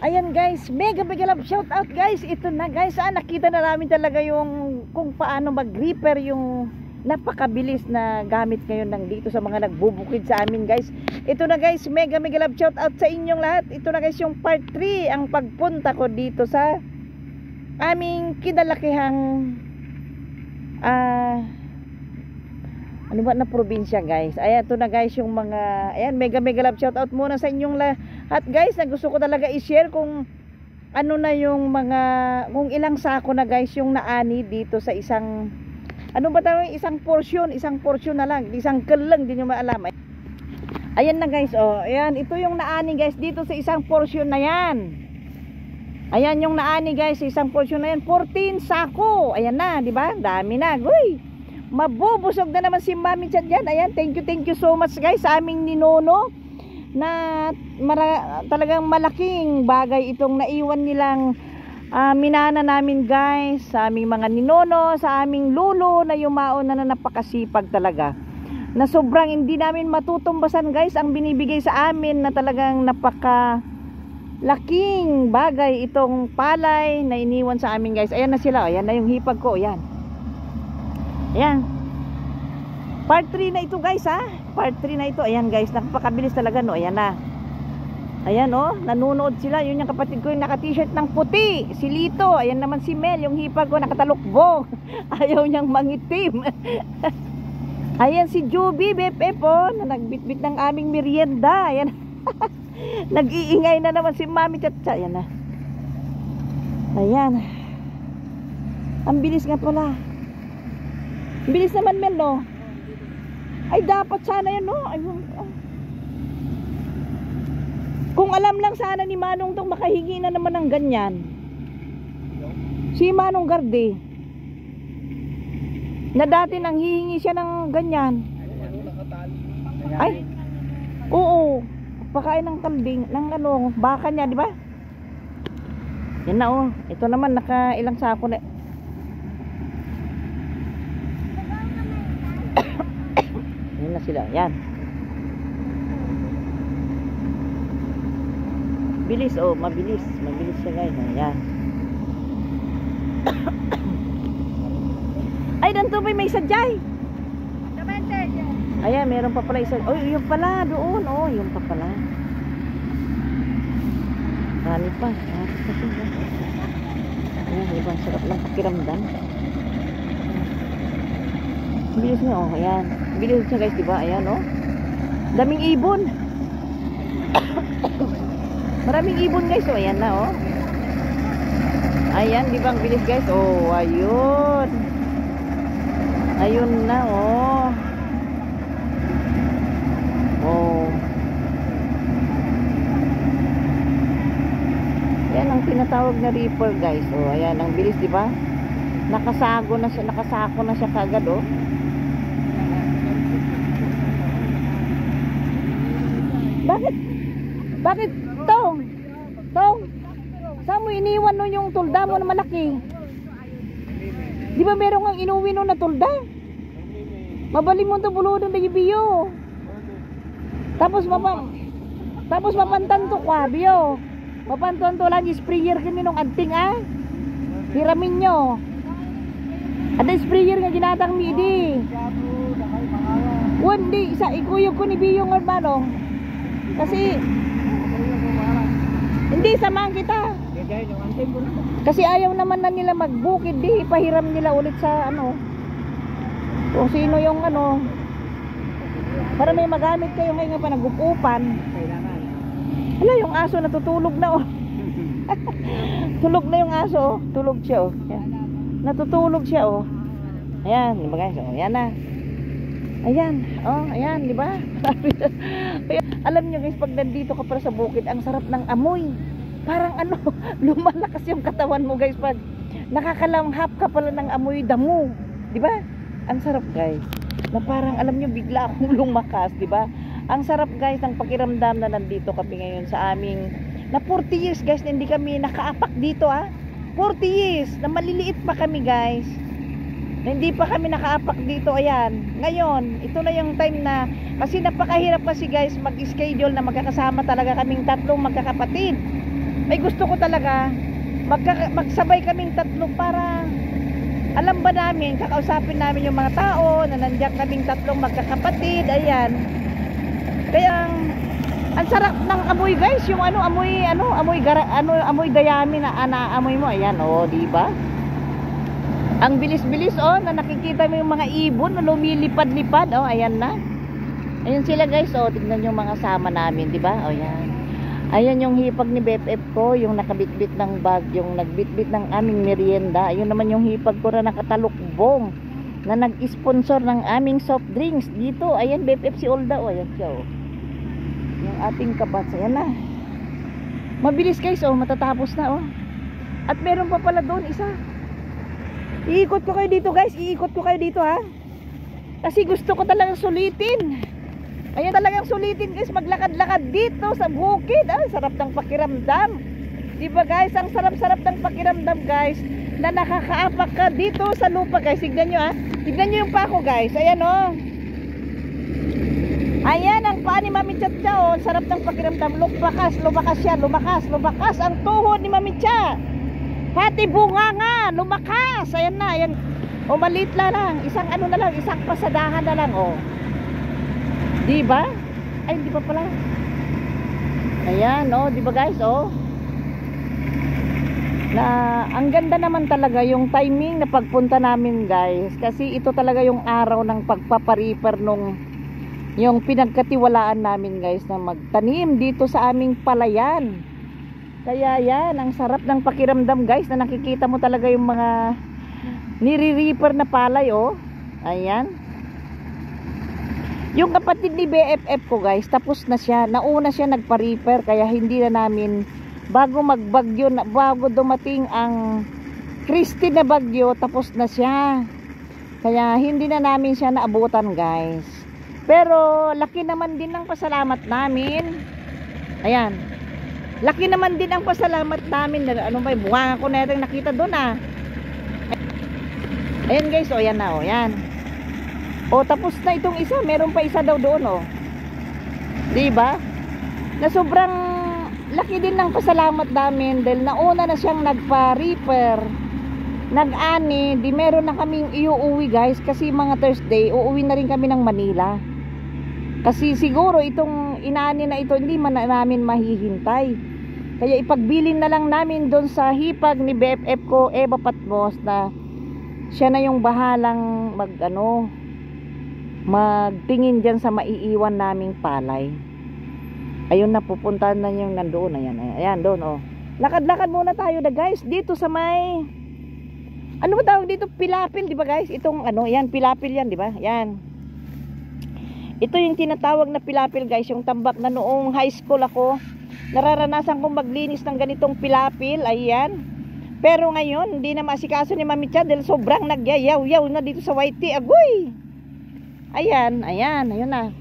Ayan guys, mega love shout out guys. Ito na guys, nakita na namin talaga yung kung paano mag-reaper yung napakabilis na gamit ngayon ng dito sa mga nagbubukid sa amin guys. Ito na guys, mega love shout out sa inyong lahat. Ito na guys yung part 3 ang pagpunta ko dito sa aming kinalakihang ano ba na probinsya guys. Ayan, ito na guys yung mga, ayan, mega love shout out muna sa inyong lahat guys, na gusto ko talaga i-share kung ano na yung mga, kung ilang sako na guys yung naani dito sa isang, ano ba tawag, isang portion na lang, isang lang, di nyo maalam. Ayan na guys, oh, ayan, ito yung naani guys dito sa isang portion na yan. Ayan yung naani guys, isang portion na yan, 14 sako. Ayan na, di ba? Dami na, guy. Mabubusog na naman si Mami Chat dyan. Ayan, thank you so much guys sa aming ninono na talagang malaking bagay itong naiwan nilang minana namin guys, sa aming mga ninono, sa aming lulo na yumaon na napakasipag talaga, na sobrang hindi namin matutumbasan guys ang binibigay sa amin, na talagang napakalaking bagay itong palay na iniwan sa amin guys. Ayan na sila, ayan na yung hipag ko, ayan. Ayan, part 3 na ito guys ha, part 3 na ito. Ayan guys, napakabilis talaga no. Ayan na, ayan oh, nanonood sila. Yun yung kapatid ko yung naka t-shirt ng puti, si Lito. Ayan naman si Mel, yung hipag ko nakatalukbong ayaw niyang mangitim. Ayan si Juby BFF oh, na nagbitbit ng aming merienda. Ayan nag-iingay na naman si Mami Chatcha. Ayan na, ayan, ang bilis nga pala. Bilis naman Mel no. Ay dapat sana yan no. Ayun, kung alam lang sana ni Manong tong makahingi na naman ng ganyan, si Manong Garde, na dati nang hihingi siya ng ganyan. Ay, oo, pakain ng kambing, ng ano, baka niya, di ba? Yan na oh. Ito naman naka ilang sako na. Yan na sila, yan. Bilis oh, mabilis siya guys. Ayan. Ay, danto may sadyay. Ayan, meron pa pala isa. Oh, yung pala doon. Oh, yung pa pala. Dami pa. Ayan, ibang sarap lang pakiramdam. Bilis niya oh, ayan. Bilis siya guys, diba? Ayan oh. Daming ibon. Maraming ibon guys, oh. Ayan na oh. Ayan, diba ang bilis guys? Oh, ayun. Ayun na oh. Oh. Yan ang tinatawag na reaper guys. Oh, ayan, ang bilis diba? Nakasako na siya kagad oh. Bakit Tong? Saan mo iniwan nun yung tulda mo na malaki? Di ba meron kang inuwi nun na tulda? Mabali mo ito bulodon na biyo. Tapos mapantan to kwa biyo. Mapantan to lang sprayer kami nung anting hiramin nyo. Ada sprayer nga ginatang midi. Hindi sa ikuyog ko ni biyo ng manong. Kasi hindi samahan kita. Kasi ayaw naman na nila magbukid, di ipahiram nila ulit sa ano. Kung sino yung ano. Para may magamit kayo ngayon pa nagupupan. Hala, yung aso natutulog na oh. Tulog na yung aso oh. Tulog siya oh. Natutulog siya oh. Ayan, di ba guys? Oh, ayan na. Ayan, oh, ayan, di ba? Alam niyo guys, pag nandito ka para sa bukid, ang sarap ng amoy. Parang ano, lumalakas yung katawan mo guys pag nakakalanghap ka pala ng amoy damo, di ba? Ang sarap guys. Na parang alam niyo bigla akong lumakas, di ba? Ang sarap guys ng pakiramdam na nandito kami ngayon sa aming na 40 years guys na hindi kami nakaapak dito 40 years na maliliit pa kami guys. Na hindi pa kami nakaapak dito. Ayan, ngayon ito na yung time na, kasi napakahirap kasi guys mag-schedule na magkakasama talaga kaming tatlong magkakapatid. Ay gusto ko talaga magsabay kaming tatlo para alam ba namin, kakausapin namin yung mga tao na nandiyan kaming tatlong magkakapatid. Ayan. Kaya ang sarap ng amoy guys, yung amoy dayami na naamoy mo. Ayan, di ba? Ang bilis-bilis na nakikita mo yung mga ibon na lumilipad-lipad. Ayan na. Ayun sila guys, tignan yung mga sama namin, di ba? Ayan. Ayan yung hipag ni BFF ko, yung nakabitbit ng bag, yung nagbitbit ng aming merienda. Ayun naman yung hipag ko na nakatalukbong, na nag-sponsor ng aming soft drinks dito. Ayan BFF si Olda, ayan siya yung ating kabats. Ayan na. Mabilis guys, matatapos na At meron pa pala doon isa. Iikot ko kayo dito guys, iikot ko kayo dito ha. Kasi gusto ko talagang sulitin. Ayan talagang sulitin guys, maglakad-lakad dito sa bukid. Sarap ng pakiramdam. Diba guys, ang sarap-sarap ng pakiramdam guys, na nakakaapak ka dito sa lupa guys. Tignan nyo tignan nyo yung pako guys. Ayan ayan ang paa ni Mami Chacha sarap ng pakiramdam. Lumakas siya, lumakas ang tuhod ni Mami Cha. Pati bunganga, lumakas. Ayan na, ayan. Maliit lang, isang isang pasadahan na lang diba? Ay, di ba pala? Ayan, diba guys, na ang ganda naman talaga yung timing na pagpunta namin guys, kasi ito talaga yung araw ng pagpapariper yung pinagkatiwalaan namin guys na magtanim dito sa aming palayan. Kaya yan, ang sarap ng pakiramdam guys, na nakikita mo talaga yung mga nire-reaper na palay ayan. Yung kapatid ni BFF ko guys, tapos na siya, nauna siya nagpa-reaper, kaya hindi na namin, bago dumating ang Christine na bagyo, tapos na siya, kaya hindi na namin siya naabutan guys. Pero laki naman din ang pasalamat namin. Ayan, laki naman din ang pasalamat namin. Bunga ko na yung nakita doon ayan guys, ayan na ayan. Tapos na itong isa, meron pa isa daw doon diba? Na sobrang laki din ng pasalamat namin dahil nauna na siyang nagpa-reaper, nag-ani, di meron na kaming iuuwi guys, kasi mga Thursday uuwi na rin kami ng Manila. Kasi siguro itong inani na ito hindi man namin mahihintay. Kaya ipagbilin na lang namin doon sa hipag ni BFF ko, Eva Patmos, na siya na yung bahalang magtingin dyan sa maiiwan naming palay. Ayun na, pupuntahan na yung nandoon. Ayan doon lakad-lakad muna tayo na guys dito sa may ano ba tawag dito, pilapil, di ba guys? Itong yan pilapil yan, di ba? Yan, ito yung tinatawag na pilapil guys, yung tambak na noong high school ako nararanasan kong maglinis ng ganitong pilapil. Ayan, pero ngayon hindi na masikaso ni Mami Cha dahil sobrang nagyayaw-yaw na dito sa Whitey. Agoy! Ayan na.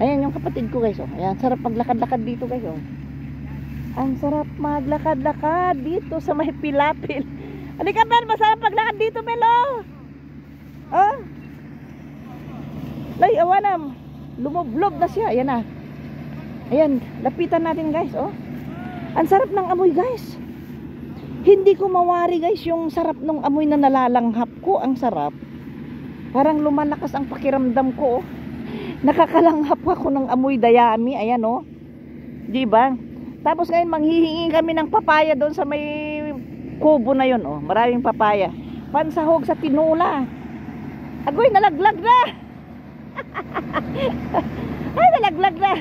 Ayan yung kapatid ko guys Ayan, sarap maglakad-lakad dito guys Ang sarap maglakad-lakad dito sa may pilapil. Halika Mel, masarap maglakad dito Mel Lay, awanam, lumoblob na siya. Ayan na. Ayan, lapitan natin guys ang sarap ng amoy guys. Hindi ko mawari guys yung sarap ng amoy na nalalanghap ko. Ang sarap, parang lumalakas ang pakiramdam ko nakakalanghap ako ng amoy dayami. Ayan diba? Tapos ngayon manghihingi kami ng papaya doon sa may kubo na yun maraming papaya, pansahog sa tinula. Agoy, nalaglag na. Ay, nalaglag na.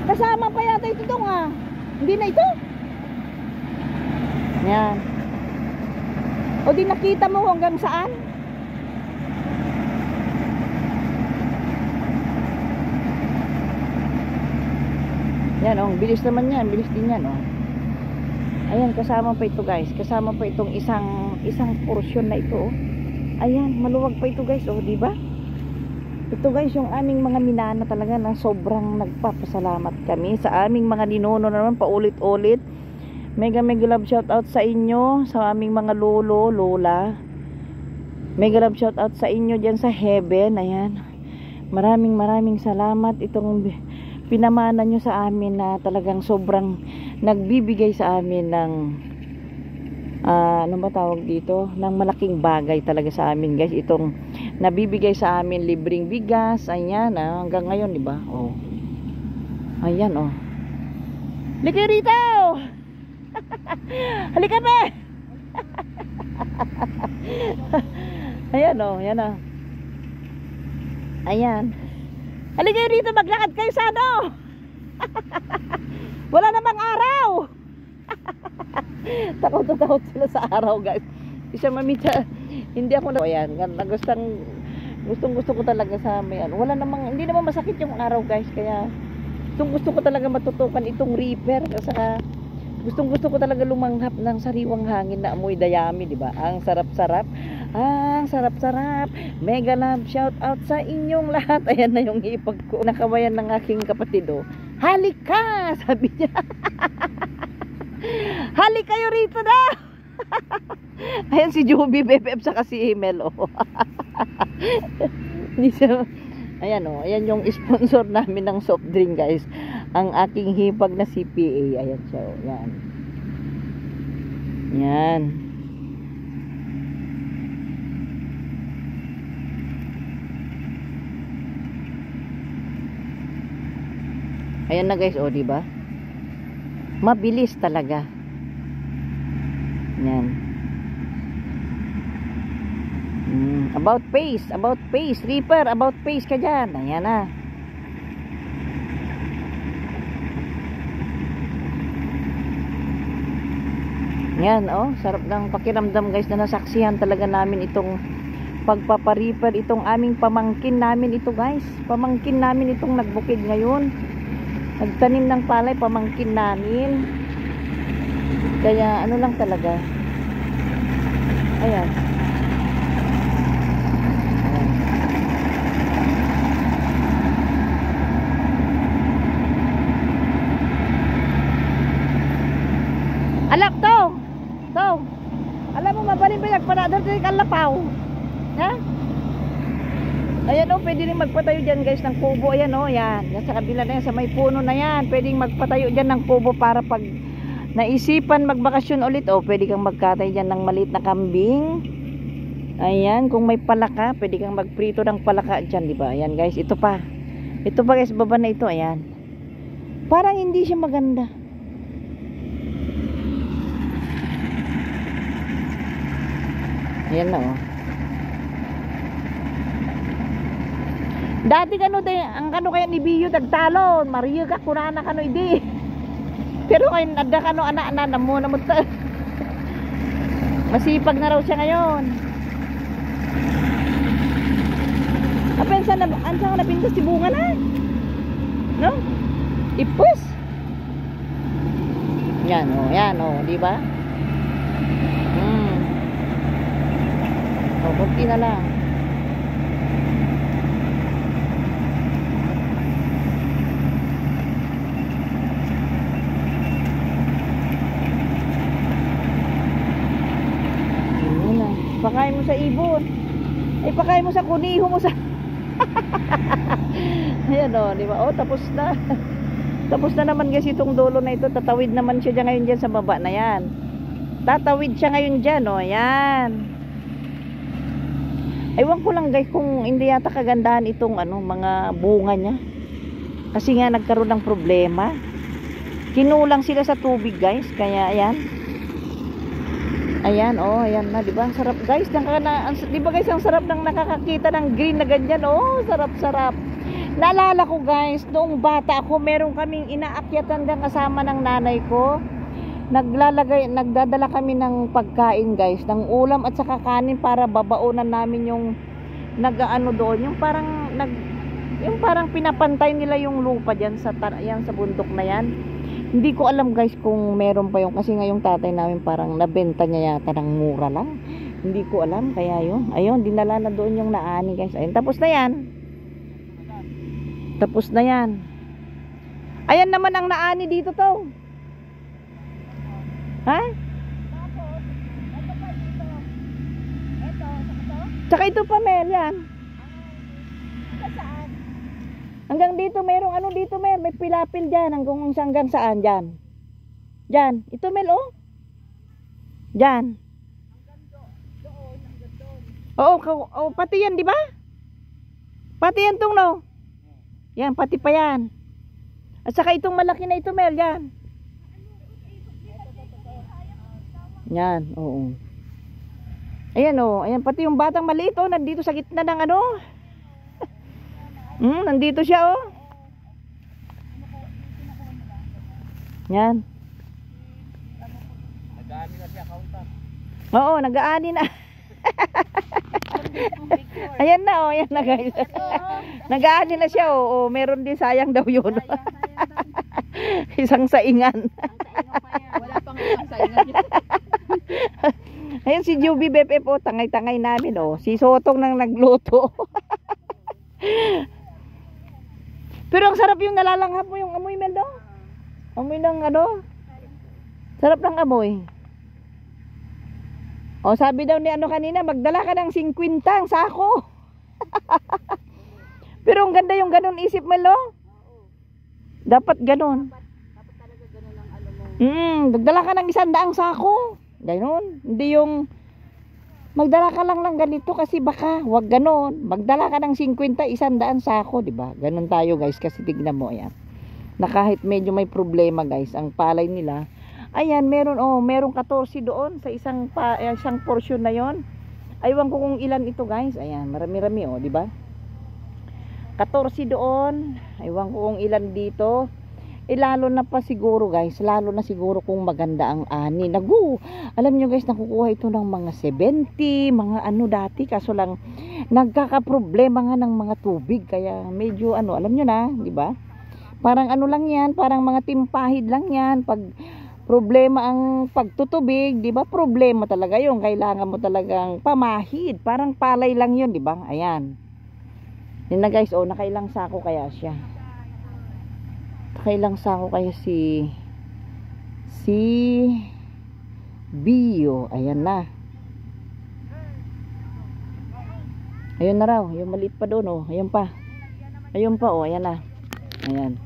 Kasama pa yata ito dong hindi na ito. Yan. Di nakita mo hanggang saan? Yan bilis naman yan, bilis din yan Ayan, kasama pa ito guys, kasama pa itong isang porsyon na ito Ayan, maluwag pa ito guys di ba? Ito guys yung aming mga minana talaga na sobrang nagpapasalamat kami sa aming mga ninuno naman paulit-ulit. Mega love shout out sa inyo, sa aming mga lolo, lola. Mega love shout out sa inyo dyan sa heaven. Ayan, Maraming salamat itong pinamana nyo sa amin na talagang sobrang nagbibigay sa amin ng ano ba tawag dito, ng malaking bagay talaga sa amin guys, itong nabibigay sa amin libreng bigas. Ayan hanggang ngayon, di ba? Oh. Ayan oh. Halika rito. Halika pa. Ayan oh, ayan oh. Ayan. Halika rito, maglakad kayo sa ano. Wala namang araw. Takot na takot sila sa araw guys. Isa mamita, hindi ako na ayan, gustong gusto ko talaga sa may ano. Wala namang, hindi naman masakit yung araw guys, kaya gusto ko talaga matutukan itong reaper. Saka gustong gusto ko talaga lumanghap ng sariwang hangin na amoy dayami, di ba? Ang sarap-sarap. Ang sarap-sarap. Mega love shout out sa inyong lahat. Ayan na yung hipag ko. Nakawayan ng aking kapatid oh. Halika, sabi niya. Halik kayo rito na. Ayan si Juby, BFF, saka si Emel oh. Ayan oh, ayan yung sponsor namin ng soft drink guys. Ang aking hipag na CPA. Ayan siya oh, yan. Yan. Ayan na guys oh, di ba? Mabilis talaga. Yan. About pace, reaper, about pace ka dyan. Ayan na. Yan oh, sarap ng pakiramdam guys na nasaksihan talaga namin itong pagpapariper, itong aming pamangkin namin ito guys. Pamangkin namin itong nagbukid ngayon. Nagtanim ng palay, pamangkin namin. Kaya ano lang talaga. Ayan. Alak to. Alam mo mabalin pa nagparador kay kalapaw. Ha? Ayan o, pwede rin magpatayo dyan guys ng kubo. Ayan o, yan. Yan sa kabila na yan, sa may puno na yan. Pwedeng magpatayo dyan ng kubo para pag naisipan magbakasyon ulit. O, pwede kang magkatay dyan ng maliit na kambing. Ayan, kung may palaka, pwede kang magprito ng palaka dyan, diba? Ayan guys, ito pa. Ito pa guys, baba na ito, ayan. Parang hindi siya maganda. Ayan na o. Dati kano tayo, ang kano kaya ni Biyo dagtalon, Mario ka kunana kano idi. Pero kay nada kano anak-anak na mo namut. Masipag na raw siya ngayon. Apensa na ansa na pintas si bunga na. No? Ipus. Yan oh, di ba? Oh, kunti na lang. Pakain mo sa ibon. Ay pakain mo sa kuniho mo sa. Ayan o, di ba? Oh, tapos na. Tapos na naman guys itong dulo na ito. Tatawid naman siya dyan ngayon dyan sa baba na yan. Tatawid siya ngayon dyan o. Ayan. Ewan ko lang guys kung hindi yata kagandahan itong ano, mga bunga niya. Kasi nga nagkaroon ng problema. Kinulang sila sa tubig guys. Kaya ayan. Ayan, oh, ayan na, di ba? Ang sarap, guys. Di ba, guys, ang sarap ng nakakakita ng green na ganyan. Oh, sarap-sarap. Naalala ko, guys, noong bata ako, meron kaming inaakyatan din kasama ng nanay ko. Nagdadala kami ng pagkain, guys, ng ulam at saka kanin para babaonan namin yung nag-ano doon, yung parang pinapantay nila yung lupa diyan sa bundok na yan. Hindi ko alam guys kung meron pa yung kasi ngayong tatay namin parang nabenta niya yata ng mura lang. Hindi ko alam kaya yun. Ayun, dinala na doon yung naani guys. Ayun, tapos na yan. Tapos na yan. Ayan naman ang naani dito to. Ha? Tsaka ito pa Mel yan. Saan? Hanggang dito, merong ano dito, Mel. May pilapil dyan. Hanggang saan dyan? Dyan. Ito, Mel, oh. Dyan. Oo, pati yan, di ba? Pati yan tong, no? Yan, pati pa yan. At saka itong malaki na ito, Mel, yan. Yan, oo. Ayan, oh. Ayan, pati yung batang maliit, oh. Nandito sa gitna ng ano. Nandito siya, oh. Yan. Nag-aani na siya, kaunta. Oo, nag-aani na. Ayan na, oh. Ayan na, guys. Nag-aani na siya, oh. Meron din, sayang daw yun. Isang saingan. Wala pang isang saingan yun. Ayun si Juby BFF, oh. Tangay-tangay namin, oh. Si Sotong nang nagluto. Pero ang sarap yung nalalanghap mo yung amoy, Mel, no? Amoy ng ano? Sarap ng amoy. O, sabi daw ni ano kanina, magdala ka ng 50 ang sako. Pero ang ganda yung ganun isip, Mel, no? Dapat ganun. Dapat talaga ganun ang ano mo. Magdala ka ng 100 sako. Ganun. Hindi yung magdala ka lang ng ganito kasi baka wag ganon. Magdala ka ng 50, 100 sako, di ba? Ganon tayo, guys, kasi tignan mo ayan. Na kahit medyo may problema, guys, ang palay nila. Ayan, merong 14 doon sa isang portion na 'yon. Aywan ko kung ilan ito, guys. Ayan, marami-rami, oh, di ba? 14 doon. Aywan ko kung ilan dito. Lalo na pa siguro, guys, lalo na siguro kung maganda ang ani. Alam nyo, guys, nakukuha ito ng mga 70, mga ano dati, kaso lang nagkakaproblema nga ng mga tubig, kaya medyo ano, alam nyo na, di ba? Parang ano lang yan, parang mga timpahid lang yan. Pag problema ang pagtutubig, di ba? Problema talaga yun, kailangan mo talagang pamahid, parang palay lang yun, di ba? Ayan. Yan na, guys, oh, nakailang sako kaya siya. Kailang sako kaya si Bio. Ayan na. Ayun na raw. Yung maliit pa doon, oh. Ayun pa. Ayun pa, oh. Ayan na. Ayan.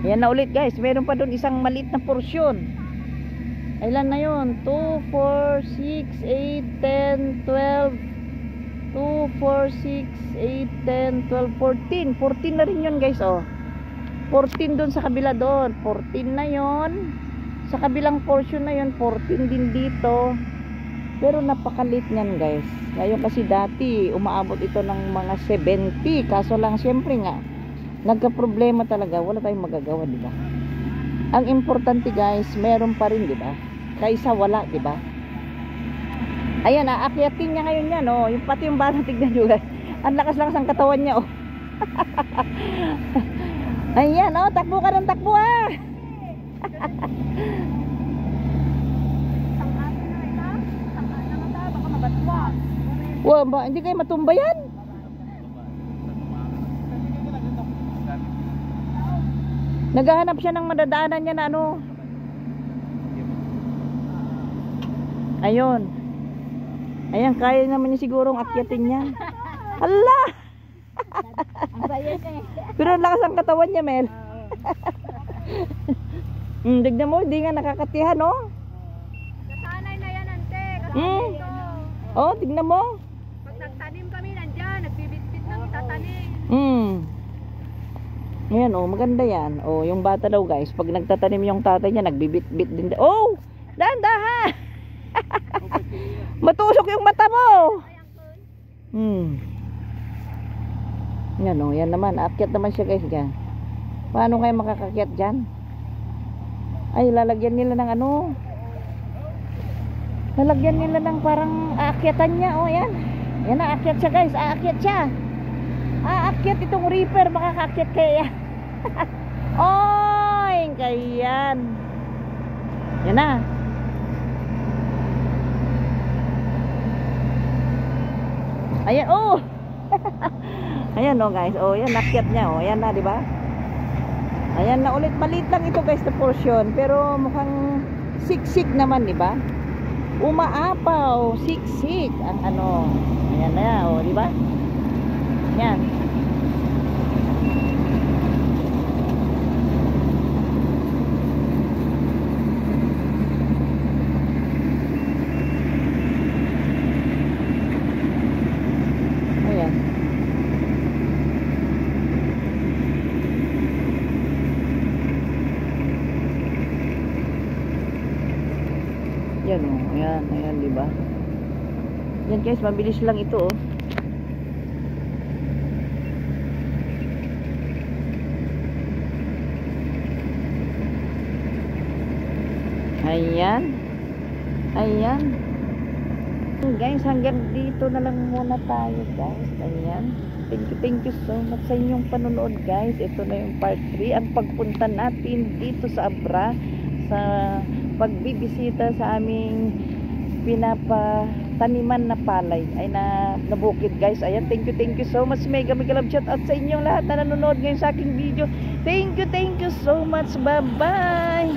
Ayan na ulit, guys. Meron pa doon isang maliit na porsyon. Ilan na yun? 2, 4, 6, 8, 10, 12 2, 4, 6, 8, 10, 12, 14 14 na rin yun, guys, oh. 14 dun sa kabila doon. 14 na yun. Sa kabilang portion na yun, 14 din dito. Pero napakalit nyan, guys. Ngayon kasi dati, umaabot ito ng mga 70. Kaso lang, syempre nga, nagka-problema talaga. Wala tayong magagawa, di ba? Ang importante, guys, meron pa rin, di ba? Kaysa wala, di ba? Ayan, aakyatin niya ngayon yan, oh. Yung pati yung bata, tignan nyo, guys. Ang lakas-lakas ang katawan niya, oh. Ayan, oh, takbo ka ng takbo, ah. Wow, hindi kayo matumba yan? Naghahanap siya ng madadaanan niya na ano. Ayun. Ayan, kaya naman niya sigurong akyatin niya. Hala! Ang saya niya eh. Pero ang lakas ang katawan niya, Mel. Tignan mo, hindi nga nakakatihan, no? Kasanay na yan, ante. Kasanay ito. Oh, tignan mo. Pag nagtanim kami, nandyan. Nagbibit-bit ng itatanim. Ayan, oh, maganda yan. Oh, yung bata daw, guys, pag nagtatanim yung tatay niya, nagbibit-bit din. Oh! Dahan-dahan! Matusok yung mata mo. Yan, oh, yan naman. Aakyat naman siya, guys, dyan. Paano kayo makakakyat dyan? Ay, lalagyan nila ng ano. Lalagyan nila ng parang aakyatan niya. Oh, yan. Yan na, aakyat siya, guys. Aakyat siya. Aakyat itong reaper. Makakakyat kaya. Oy, kayan. Yan na. Ayan, oh. Ayan, oh, guys. Oh, yan, aakyat niya. Oh, yan na, di ba? Ayan na ulit. Maliit lang ito, guys, na portion. Pero mukhang siksik naman, di ba? umaapaw, siksik ang ano. Ayan na, o, di ba? Yan. Ayan. Yan, o. Ayan, ayan, di ba? Yan guys, mabilis lang ito, oh. Ayan. Ayan. Guys, hanggang dito na lang muna tayo, guys. Ayan. Thank you so much sa inyong panonood, guys. Ito na yung part 3. Ang pagpunta natin dito sa Abra, sa pagbibisita sa aming pinapataniman na palay ay nabukid, guys. Ayan, thank you so much. Mega love shout out sa inyong lahat na nanonood ngayon sa aking video. Thank you so much. Bye bye.